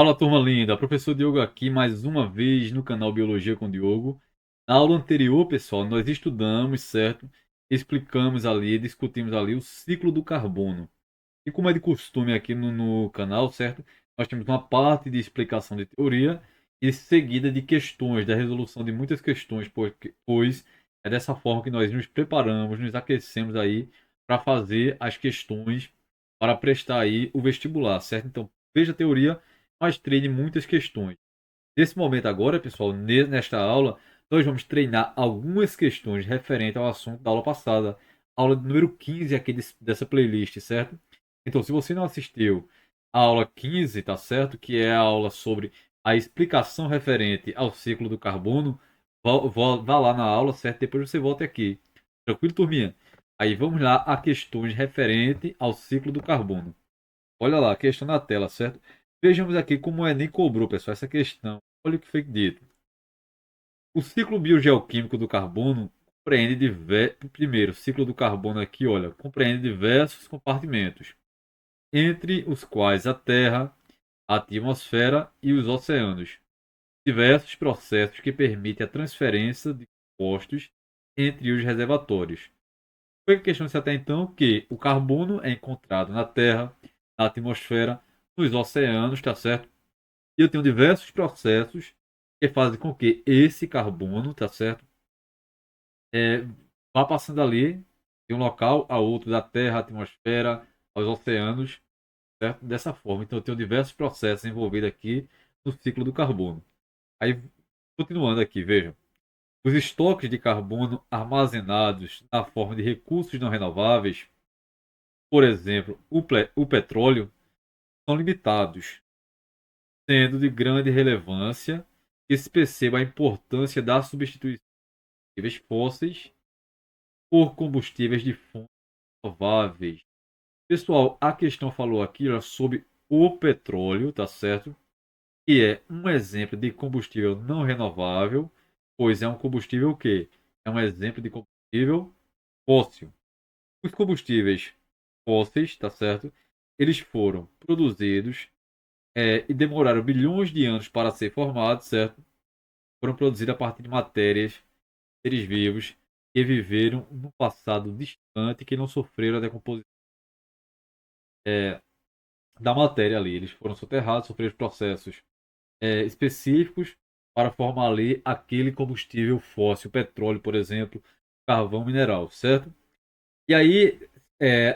Fala, turma linda, professor Diogo aqui mais uma vez no canal Biologia com Diogo. Na aula anterior, pessoal, nós estudamos, certo? Explicamos ali, discutimos ali o ciclo do carbono. E como é de costume aqui no canal, certo? Nós temos uma parte de explicação de teoria e seguida de questões, da resolução de muitas questões, pois é dessa forma que nós nos preparamos, nos aquecemos aí para fazer as questões para prestar aí o vestibular, certo? Então, veja a teoria, mas treine muitas questões. Nesse momento agora, pessoal, nesta aula, nós vamos treinar algumas questões referentes ao assunto da aula passada, aula número 15 aqui dessa playlist, certo? Então, se você não assistiu a aula 15, tá certo? Que é a aula sobre a explicação referente ao ciclo do carbono, vá lá na aula, certo? Depois você volta aqui. Tranquilo, turminha? Aí vamos lá a questões referente ao ciclo do carbono. Olha lá, a questão na tela, certo? Vejamos aqui como o Enem cobrou, pessoal, essa questão. Olha o que foi dito. O ciclo biogeoquímico do carbono compreende primeiro, o ciclo do carbono aqui, olha, compreende diversos compartimentos, entre os quais a Terra, a atmosfera e os oceanos. Diversos processos que permitem a transferência de compostos entre os reservatórios. Foi a questão até então que o carbono é encontrado na Terra, na atmosfera, nos oceanos, tá certo? E eu tenho diversos processos que fazem com que esse carbono, tá certo? É, vá passando ali de um local a outro, da Terra, à atmosfera, aos oceanos, certo? Dessa forma. Então eu tenho diversos processos envolvidos aqui no ciclo do carbono. Aí, continuando aqui, vejam. Os estoques de carbono armazenados na forma de recursos não renováveis, por exemplo, o petróleo, são limitados, sendo de grande relevância que se perceba a importância da substituição de combustíveis fósseis por combustíveis de fontes renováveis. Pessoal, a questão falou aqui ó, sobre o petróleo, tá certo? Que é um exemplo de combustível não renovável, pois é um combustível que é um exemplo de combustível fóssil. Os combustíveis fósseis, tá certo? Eles foram produzidos e demoraram bilhões de anos para ser formados, certo? Foram produzidos a partir de matérias, seres vivos que viveram no passado distante, que não sofreram a decomposição da matéria ali. Eles foram soterrados, sofreram processos específicos para formar ali aquele combustível fóssil, petróleo, por exemplo, carvão mineral, certo? E aí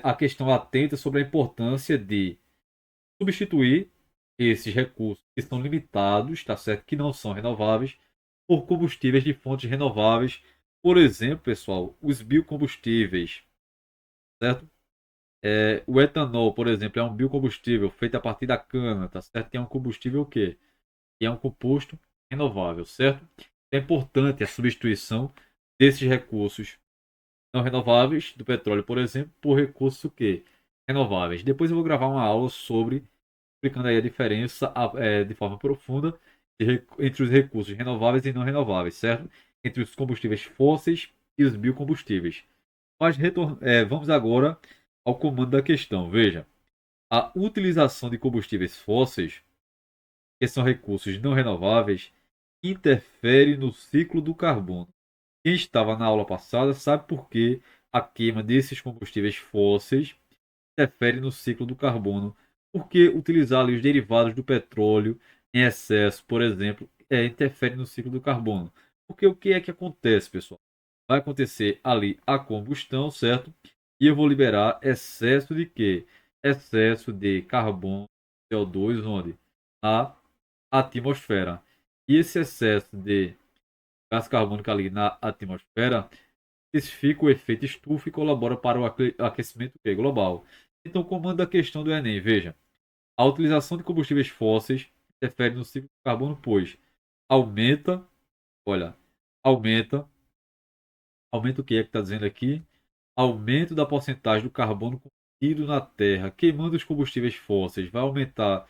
a questão atenta sobre a importância de substituir esses recursos que são limitados, tá certo? Que não são renováveis, por combustíveis de fontes renováveis. Por exemplo, pessoal, os biocombustíveis, certo? O etanol, por exemplo, é um biocombustível feito a partir da cana, tá certo? Que é um combustível o quê? Que é um composto renovável, certo? É importante a substituição desses recursos não renováveis, do petróleo, por exemplo, por recursos o quê? Renováveis. Depois eu vou gravar uma aula sobre explicando aí a diferença de forma profunda entre os recursos renováveis e não renováveis, certo? Entre os combustíveis fósseis e os biocombustíveis. Mas vamos agora ao comando da questão. Veja, a utilização de combustíveis fósseis, que são recursos não renováveis, interfere no ciclo do carbono. Quem estava na aula passada sabe por que a queima desses combustíveis fósseis interfere no ciclo do carbono. Porque utilizar ali os derivados do petróleo em excesso, por exemplo, interfere no ciclo do carbono. Porque o que é que acontece, pessoal? Vai acontecer ali a combustão, certo? E eu vou liberar excesso de quê? Excesso de carbono, CO2, onde? Na atmosfera. E esse excesso de gás carbônico ali na atmosfera intensifica o efeito estufa e colabora para o aquecimento global. Então, comando a questão do Enem, veja. A utilização de combustíveis fósseis interfere no ciclo do carbono, pois aumenta, olha, aumenta, aumenta o que é que está dizendo aqui? Aumento da porcentagem do carbono contido na Terra. Queimando os combustíveis fósseis vai aumentar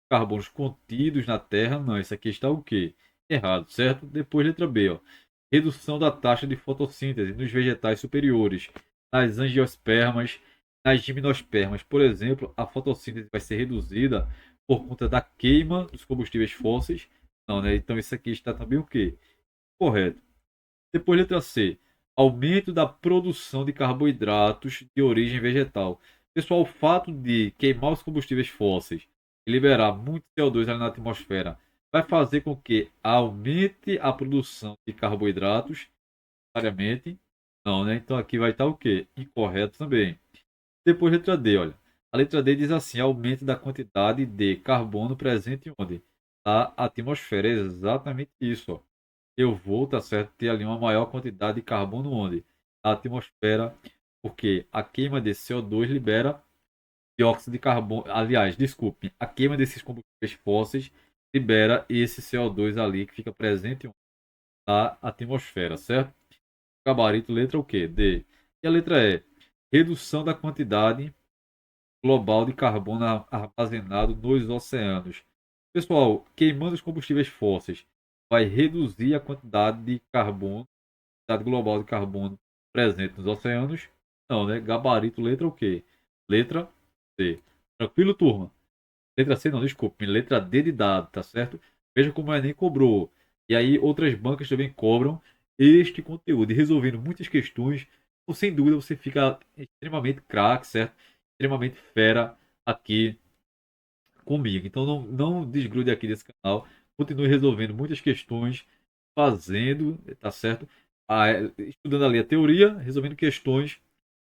carbonos contidos na Terra? Não, isso aqui está o quê? Errado, certo? Depois, letra B, ó. Redução da taxa de fotossíntese nos vegetais superiores, nas angiospermas, nas gimnospermas. Por exemplo, a fotossíntese vai ser reduzida por conta da queima dos combustíveis fósseis. Não, né? Então isso aqui está também o quê? Correto. Depois, letra C. Aumento da produção de carboidratos de origem vegetal. Pessoal, o fato de queimar os combustíveis fósseis e liberar muito CO2 ali na atmosfera vai fazer com que aumente a produção de carboidratos, necessariamente. Não, né? Então aqui vai estar o quê? Incorreto também. Depois, letra D, olha. A letra D diz assim: aumento da quantidade de carbono presente onde? Na atmosfera. É exatamente isso, ó. Eu vou, tá certo, ter ali uma maior quantidade de carbono onde? Na atmosfera, porque a queima de CO2 libera dióxido de carbono. Aliás, desculpe, a queima desses combustíveis fósseis libera esse CO2 ali que fica presente na atmosfera, certo? Gabarito, letra o quê? D. E a letra E. Redução da quantidade global de carbono armazenado nos oceanos. Pessoal, queimando os combustíveis fósseis vai reduzir a quantidade de carbono, quantidade global de carbono presente nos oceanos? Não, né? Gabarito, letra o quê? Letra C. Tranquilo, turma? Letra C, não, desculpe. Letra D de dado, tá certo? Veja como o Enem cobrou. E aí outras bancas também cobram este conteúdo. E resolvendo muitas questões, sem dúvida você fica extremamente craque, certo? Extremamente fera aqui comigo. Então não desgrude aqui desse canal. Continue resolvendo muitas questões, fazendo, tá certo? Estudando ali a teoria, resolvendo questões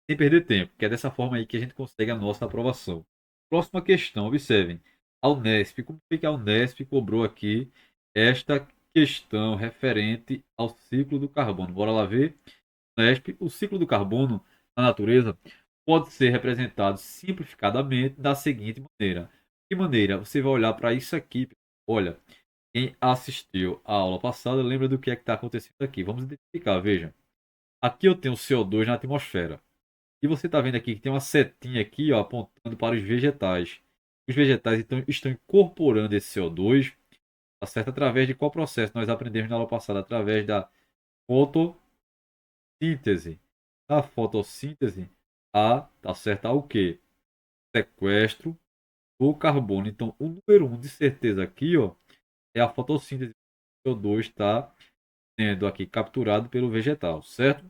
sem perder tempo, que é dessa forma aí que a gente consegue a nossa aprovação. Próxima questão, observem. A Unesp, como foi que a Unesp cobrou aqui esta questão referente ao ciclo do carbono? Bora lá ver. Unesp, o ciclo do carbono na natureza pode ser representado simplificadamente da seguinte maneira. De que maneira? Você vai olhar para isso aqui. Olha, quem assistiu à aula passada lembra do que é que está acontecendo aqui. Vamos identificar, veja. Aqui eu tenho CO2 na atmosfera. E você está vendo aqui que tem uma setinha aqui, ó, apontando para os vegetais. Os vegetais então estão incorporando esse CO2, tá certo? Através de qual processo nós aprendemos na aula passada? Através da fotossíntese. A fotossíntese, tá certo? Há o quê? Sequestro do carbono. Então, o número um de certeza aqui, ó, é a fotossíntese. O CO2 está sendo aqui capturado pelo vegetal, certo?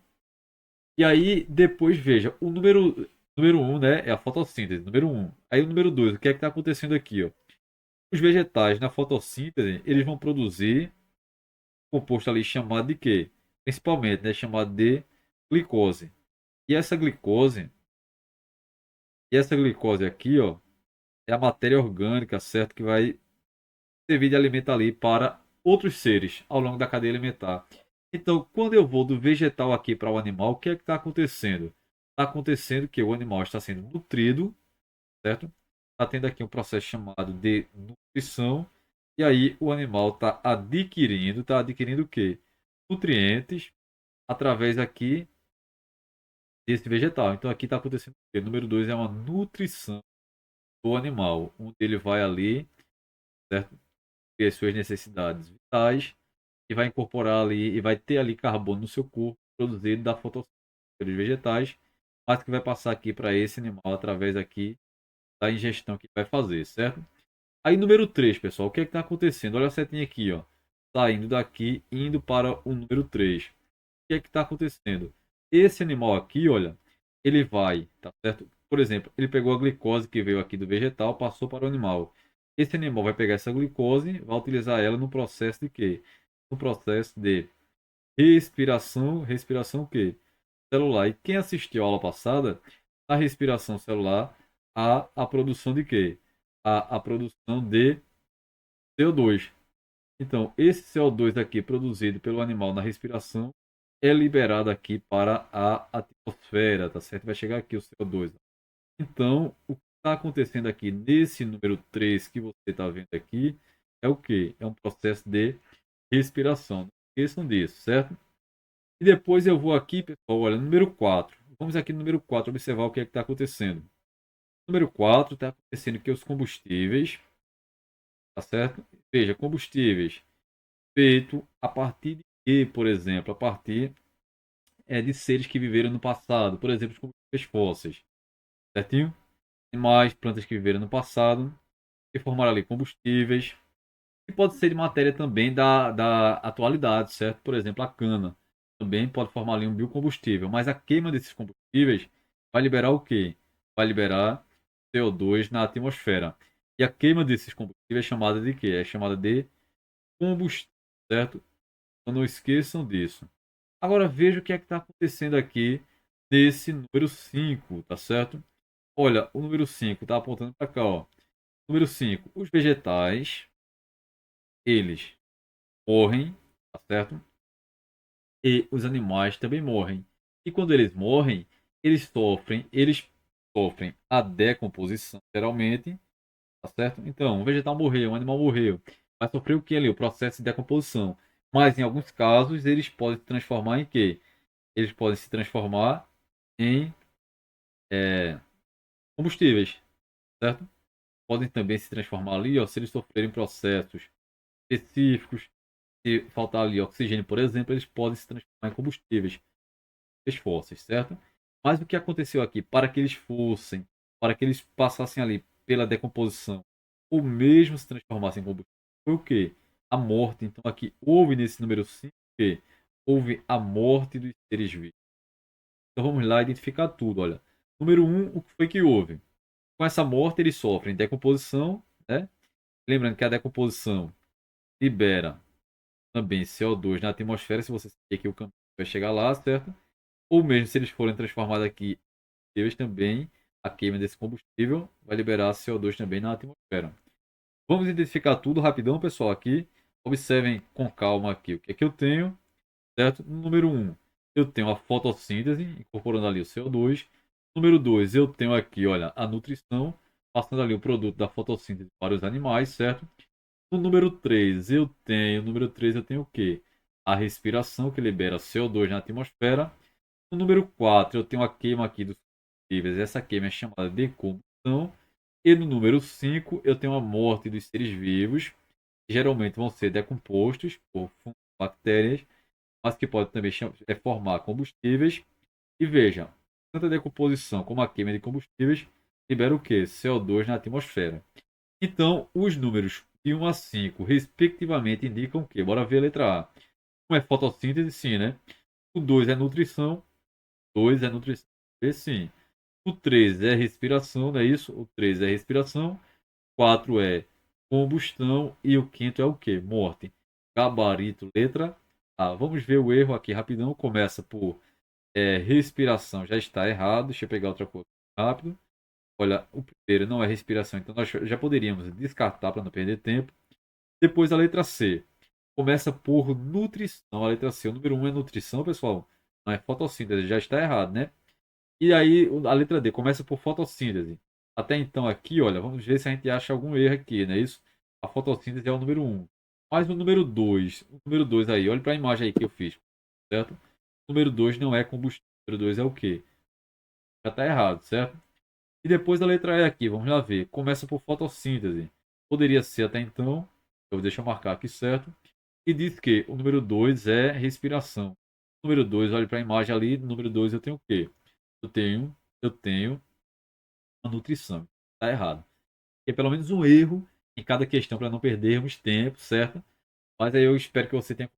E aí, depois, veja, número um, né, é a fotossíntese, número um. Aí o número 2, o que é que está acontecendo aqui, ó? Os vegetais, na fotossíntese, eles vão produzir um composto ali chamado de quê? Principalmente, né, chamado de glicose. E essa glicose aqui, ó, é a matéria orgânica, certo, que vai servir de alimento ali para outros seres ao longo da cadeia alimentar. Então, quando eu vou do vegetal aqui para o animal, o que é que está acontecendo? Está acontecendo que o animal está sendo nutrido, certo? Está tendo aqui um processo chamado de nutrição, e aí o animal está adquirindo o quê? Nutrientes através aqui desse vegetal. Então aqui está acontecendo o quê? Número 2 é uma nutrição do animal, onde ele vai ali, certo? Ter as suas necessidades vitais e vai incorporar ali e vai ter ali carbono no seu corpo produzido da fotossíntese pelos vegetais, mas que vai passar aqui para esse animal através aqui da ingestão que vai fazer, certo? Aí número 3, pessoal, o que é que está acontecendo? Olha a setinha aqui, ó. Saindo daqui, indo para o número 3. O que é que está acontecendo? Esse animal aqui, olha, ele vai, tá certo? Por exemplo, ele pegou a glicose que veio aqui do vegetal, passou para o animal. Esse animal vai pegar essa glicose, vai utilizar ela no processo de quê? No processo de respiração, respiração o quê? Celular. E quem assistiu a aula passada, a respiração celular, a produção de quê? A produção de CO2. Então, esse CO2 aqui produzido pelo animal na respiração é liberado aqui para a atmosfera, tá certo? Vai chegar aqui o CO2. Então, o que está acontecendo aqui nesse número 3 que você está vendo aqui é o quê? É um processo de respiração. Não esqueçam disso, certo? E depois eu vou aqui, pessoal, olha, número 4. Vamos aqui no número 4 observar o que é que está acontecendo. Número 4 está acontecendo que os combustíveis, tá certo? Veja, combustíveis feito a partir de quê, por exemplo? A partir de seres que viveram no passado. Por exemplo, os combustíveis fósseis, certinho? Animais, plantas que viveram no passado e formar ali combustíveis. E pode ser de matéria também da atualidade, certo? Por exemplo, a cana também pode formar ali um biocombustível. Mas a queima desses combustíveis vai liberar o quê? Vai liberar CO2 na atmosfera. E a queima desses combustíveis é chamada de quê? É chamada de combustível, certo? Então não esqueçam disso. Agora veja o que é que está acontecendo aqui nesse número 5, tá certo? Olha, o número 5 está apontando para cá, ó. Número 5, os vegetais, eles morrem, tá certo? E os animais também morrem. E quando eles sofrem a decomposição, geralmente, tá certo? Então, um vegetal morreu, um animal morreu. Vai sofrer o que ali? O processo de decomposição. Mas em alguns casos, eles podem se transformar em quê? Eles podem se transformar em combustíveis, certo? Podem também se transformar ali, ó, se eles sofrerem processos específicos, se faltar ali oxigênio, por exemplo, eles podem se transformar em combustíveis fósseis, certo? Mas o que aconteceu aqui, para que eles passassem ali pela decomposição, ou mesmo se transformassem em combustível, foi o quê? A morte. Então aqui houve nesse número 5 o quê? Houve a morte dos seres vivos. Então vamos lá identificar tudo, olha. Número um, o que foi que houve? Com essa morte eles sofrem decomposição, né? Lembrando que a decomposição libera também CO2 na atmosfera, se você seguir aqui o campo vai chegar lá, certo? Ou mesmo se eles forem transformados aqui eles também, a queima desse combustível vai liberar CO2 também na atmosfera. Vamos identificar tudo rapidão, pessoal, aqui. Observem com calma aqui o que é que eu tenho, certo? Número um, eu tenho a fotossíntese, incorporando ali o CO2. Número 2, eu tenho aqui, olha, a nutrição, passando ali o produto da fotossíntese para os animais, certo? No número 3 eu tenho o quê? A respiração, que libera CO2 na atmosfera. No número 4 eu tenho a queima aqui dos combustíveis. Essa queima é chamada de combustão. E no número 5 eu tenho a morte dos seres vivos, que geralmente vão ser decompostos por fungos, bactérias, mas que podem também formar combustíveis. E veja, tanto a decomposição como a queima de combustíveis libera o que? CO2 na atmosfera. Então, os números de 1 a 5, respectivamente, indicam o quê? Bora ver a letra A. 1 é fotossíntese, sim, né? O 2 é nutrição. 2 é nutrição. E sim. O 3 é respiração, não é isso? O 3 é respiração. 4 é combustão. E o quinto é o quê? Morte. Gabarito, letra A. Vamos ver o erro aqui rapidão. Começa por respiração. Já está errado. Deixa eu pegar outra coisa rápido. Olha, o primeiro não é respiração. Então nós já poderíamos descartar para não perder tempo. Depois a letra C. Começa por nutrição. A letra C. O número 1 é nutrição, pessoal. Não é fotossíntese. Já está errado, né? E aí, a letra D começa por fotossíntese. Até então, aqui, olha, vamos ver se a gente acha algum erro aqui, não é isso? A fotossíntese é o número um. Mas o número 2 aí, olha para a imagem aí que eu fiz, certo? O número 2 não é combustível. O número 2 é o quê? Já está errado, certo? E depois a letra E aqui, vamos lá ver. Começa por fotossíntese. Poderia ser até então, deixa eu marcar aqui certo. E diz que o número 2 é respiração. Número 2, olha para a imagem ali. Número 2 eu tenho o quê? Eu tenho a nutrição. Está errado. É pelo menos um erro em cada questão para não perdermos tempo, certo? Mas aí eu espero que você tenha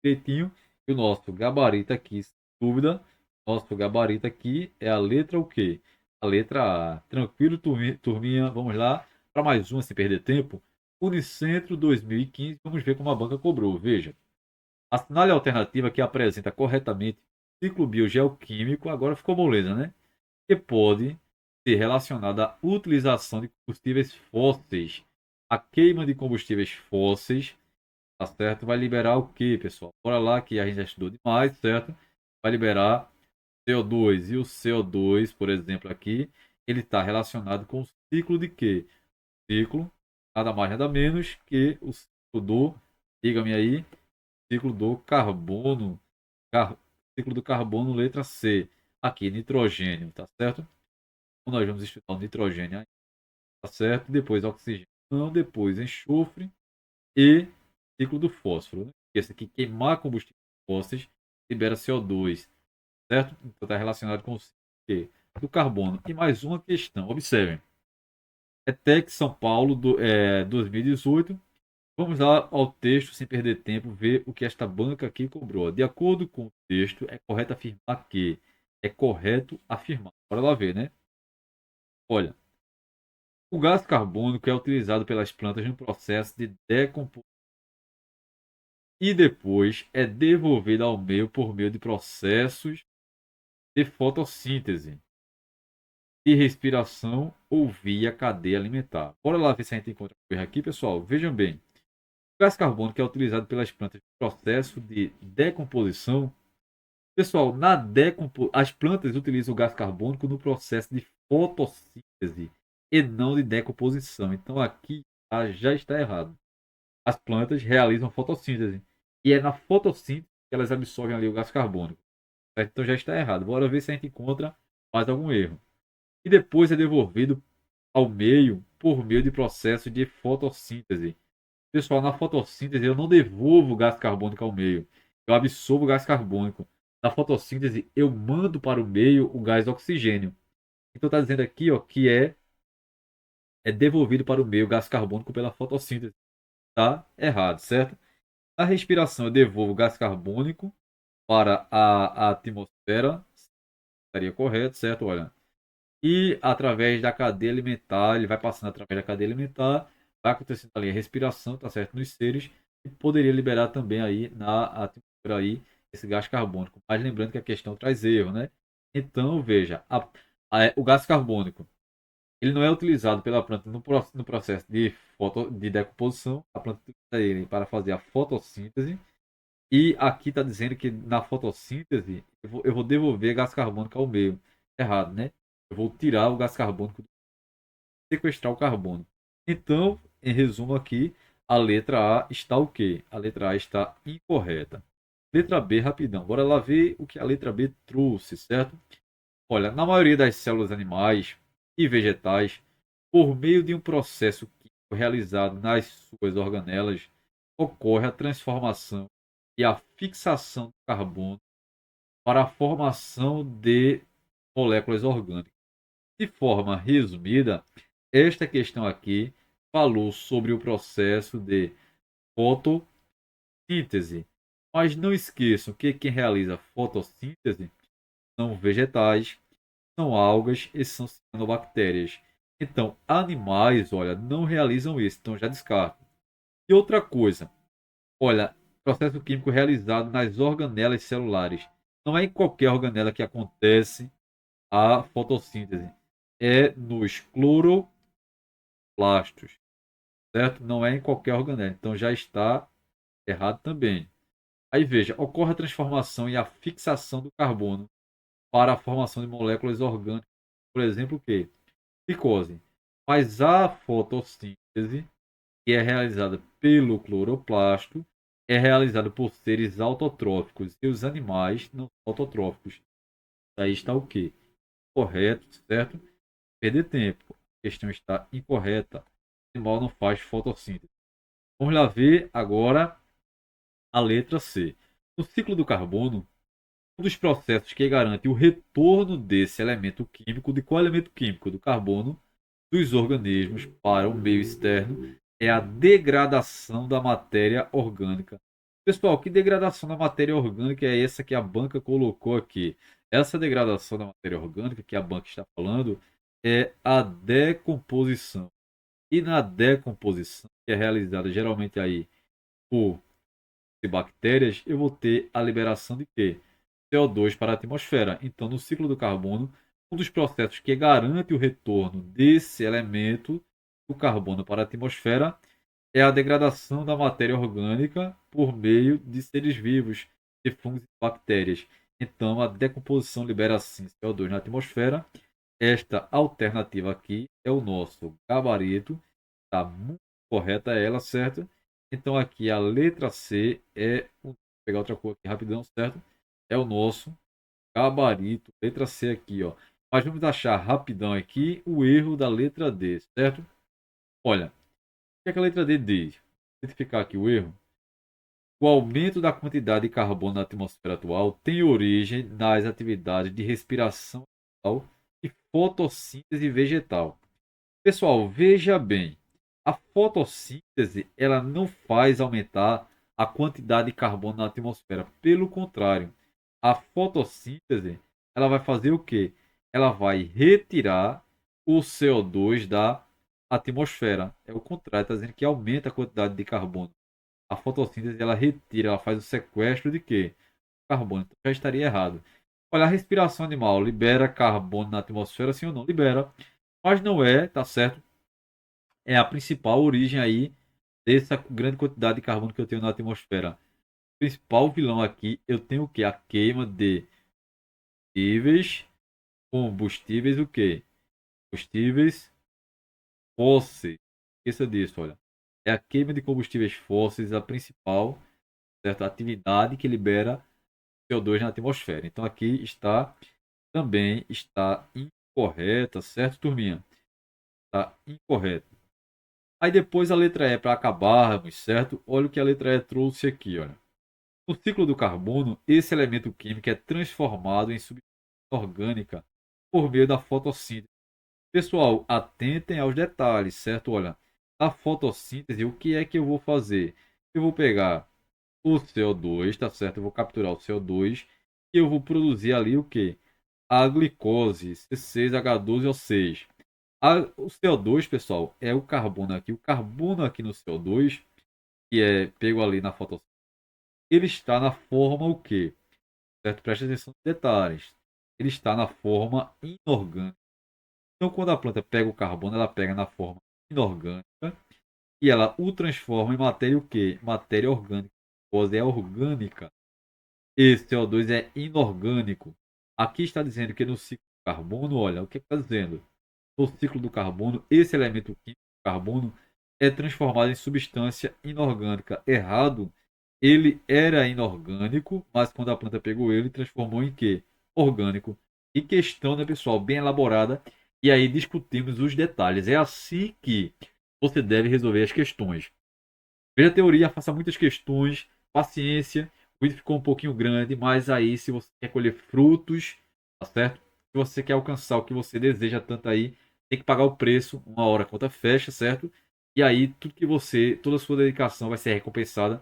direitinho. E o nosso gabarito aqui, sem dúvida, nosso gabarito aqui é a letra o quê? A letra A. Tranquilo, turminha? Vamos lá para mais uma sem perder tempo. Unicentro 2015. Vamos ver como a banca cobrou. Veja. Assinale a alternativa que apresenta corretamente o ciclo biogeoquímico. Agora ficou moleza, né? Que pode ser relacionada à utilização de combustíveis fósseis. A queima de combustíveis fósseis, tá certo? Vai liberar o que, pessoal? Bora lá que a gente já estudou demais, certo? Vai liberar CO2. E o CO2, por exemplo, aqui, ele está relacionado com o ciclo de quê? Ciclo, nada mais nada menos que o ciclo do, diga-me aí, ciclo do carbono. Car... Ciclo do carbono, letra C. Aqui, nitrogênio, tá certo? Então, nós vamos estudar o nitrogênio aí, tá certo? Depois oxigênio, não, depois enxofre e ciclo do fósforo. Né? Esse aqui, queimar combustíveis fósseis, libera CO2, certo? Então está relacionado com o ciclo do carbono. E mais uma questão, observem. ETEC São Paulo, 2018. Vamos lá ao texto, sem perder tempo, ver o que esta banca aqui cobrou. De acordo com o texto, é correto afirmar que. É correto afirmar. Bora lá ver, né? Olha, o gás carbônico é utilizado pelas plantas no processo de decomposição e depois é devolvido ao meio por meio de processos de fotossíntese, de respiração ou via cadeia alimentar. Bora lá ver se a gente encontra o erro aqui, pessoal. Vejam bem. O gás carbônico é utilizado pelas plantas no processo de decomposição. Pessoal, as plantas utilizam o gás carbônico no processo de fotossíntese e não de decomposição. Então aqui já está errado. As plantas realizam fotossíntese e é na fotossíntese que elas absorvem ali o gás carbônico. Certo? Então já está errado. Bora ver se a gente encontra mais algum erro. E depois é devolvido ao meio por meio de processo de fotossíntese. Pessoal, na fotossíntese eu não devolvo o gás carbônico ao meio. Eu absorvo o gás carbônico. Na fotossíntese eu mando para o meio o gás oxigênio. Então está dizendo aqui, ó, que é devolvido para o meio o gás carbônico pela fotossíntese. Tá errado, certo? Na respiração eu devolvo o gás carbônico para a atmosfera. Estaria correto, certo? Olha. E através da cadeia alimentar, ele vai passando através da cadeia alimentar, vai acontecendo ali a respiração, tá certo? Nos seres, e poderia liberar também aí na atmosfera aí esse gás carbônico. Mas lembrando que a questão traz erro, né? Então, veja, o gás carbônico, ele não é utilizado pela planta no processo de decomposição, a planta utiliza ele para fazer a fotossíntese, e aqui está dizendo que na fotossíntese eu vou devolver gás carbônico ao meio. Errado, né? Eu vou tirar o gás carbônico, sequestrar o carbono. Então, em resumo aqui, a letra A está o quê? A letra A está incorreta. Letra B, rapidão. Bora lá ver o que a letra B trouxe, certo? Olha, na maioria das células animais e vegetais, por meio de um processo químico realizado nas suas organelas, ocorre a transformação e a fixação do carbono para a formação de moléculas orgânicas. De forma resumida, esta questão aqui falou sobre o processo de fotossíntese. Mas não esqueçam que quem realiza fotossíntese são vegetais, são algas e são cianobactérias. Então, animais, olha, não realizam isso, então já descarto. E outra coisa, olha, processo químico realizado nas organelas celulares. Não é em qualquer organela que acontece a fotossíntese. É nos cloroplastos, certo? Não é em qualquer organela. Então já está errado também. Aí veja, ocorre a transformação e a fixação do carbono para a formação de moléculas orgânicas. Por exemplo, o quê? Glicose. Mas a fotossíntese, que é realizada pelo cloroplasto, é realizada por seres autotróficos e os animais não são autotróficos. Aí está o quê? Correto, certo? Perder tempo. A questão está incorreta. O animal não faz fotossíntese. Vamos lá ver agora a letra C. No ciclo do carbono, um dos processos que garante o retorno desse elemento químico, de qual elemento químico? Do carbono, dos organismos para o meio externo, é a degradação da matéria orgânica. Pessoal, que degradação da matéria orgânica é essa que a banca colocou aqui? Essa degradação da matéria orgânica que a banca está falando é a decomposição. E na decomposição, que é realizada geralmente aí por bactérias, eu vou ter a liberação de quê? CO2 para a atmosfera. Então, no ciclo do carbono, um dos processos que garante o retorno desse elemento do carbono para a atmosfera é a degradação da matéria orgânica por meio de seres vivos, de fungos e bactérias. Então, a decomposição libera sim CO2 na atmosfera. Esta alternativa aqui é o nosso gabarito. Está muito correta ela, certo? Então, aqui a letra C vou pegar outra cor aqui rapidão, certo? É o nosso gabarito, letra C aqui, ó. Mas vamos achar rapidão aqui o erro da letra D, certo? Olha, o que é que a letra D diz? Vou identificar aqui o erro. O aumento da quantidade de carbono na atmosfera atual tem origem nas atividades de respiração e fotossíntese vegetal. Pessoal, veja bem, a fotossíntese ela não faz aumentar a quantidade de carbono na atmosfera. Pelo contrário, a fotossíntese ela vai fazer o quê? Ela vai retirar o CO2 da atmosfera. É o contrário, está dizendo que aumenta a quantidade de carbono. A fotossíntese ela retira, ela faz o sequestro de quê? Carbono. Então já estaria errado. Olha, a respiração animal libera carbono na atmosfera, sim ou não? Libera. Mas não é, tá certo? É a principal origem aí dessa grande quantidade de carbono que eu tenho na atmosfera. O principal vilão aqui, eu tenho o que? A queima de combustíveis, combustíveis o quê? Combustíveis fósseis. Esqueça disso, olha. É a queima de combustíveis fósseis a principal, certa atividade que libera CO2 na atmosfera. Então aqui está também está incorreta, certo, turminha? Está incorreto. Aí depois a letra E para acabarmos, certo? Olha o que a letra E trouxe aqui, olha. No ciclo do carbono, esse elemento químico é transformado em substância orgânica por meio da fotossíntese. Pessoal, atentem aos detalhes, certo? Olha, a fotossíntese, o que é que eu vou fazer? Eu vou pegar o CO2, tá certo? Eu vou capturar o CO2 e eu vou produzir ali o que? A glicose, C6H12O6. O CO2, pessoal, é o carbono aqui. O carbono aqui no CO2, que é pego ali na fotossíntese, ele está na forma o quê? Certo? Preste atenção nos detalhes. Ele está na forma inorgânica. Então, quando a planta pega o carbono, ela pega na forma inorgânica e ela o transforma em matéria o quê? Matéria orgânica. A glicose é orgânica. Esse CO2 é inorgânico. Aqui está dizendo que no ciclo do carbono, olha, o que está dizendo? No ciclo do carbono, esse elemento químico, carbono, é transformado em substância inorgânica. Errado, ele era inorgânico, mas quando a planta pegou ele, transformou em quê? Orgânico. E questão, né, pessoal, bem elaborada. E aí discutimos os detalhes. É assim que você deve resolver as questões. Veja a teoria, faça muitas questões, paciência. O vídeo ficou um pouquinho grande, mas aí, se você quer colher frutos, tá certo? Se você quer alcançar o que você deseja tanto aí, tem que pagar o preço, uma hora a conta fecha, certo? E aí, tudo que você, toda a sua dedicação vai ser recompensada,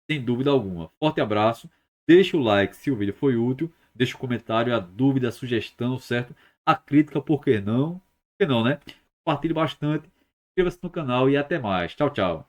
sem dúvida alguma. Forte abraço, deixa o like se o vídeo foi útil, deixa o comentário, a dúvida, a sugestão, certo? A crítica, por que não? Por que não, né? Compartilhe bastante, inscreva-se no canal e até mais. Tchau, tchau.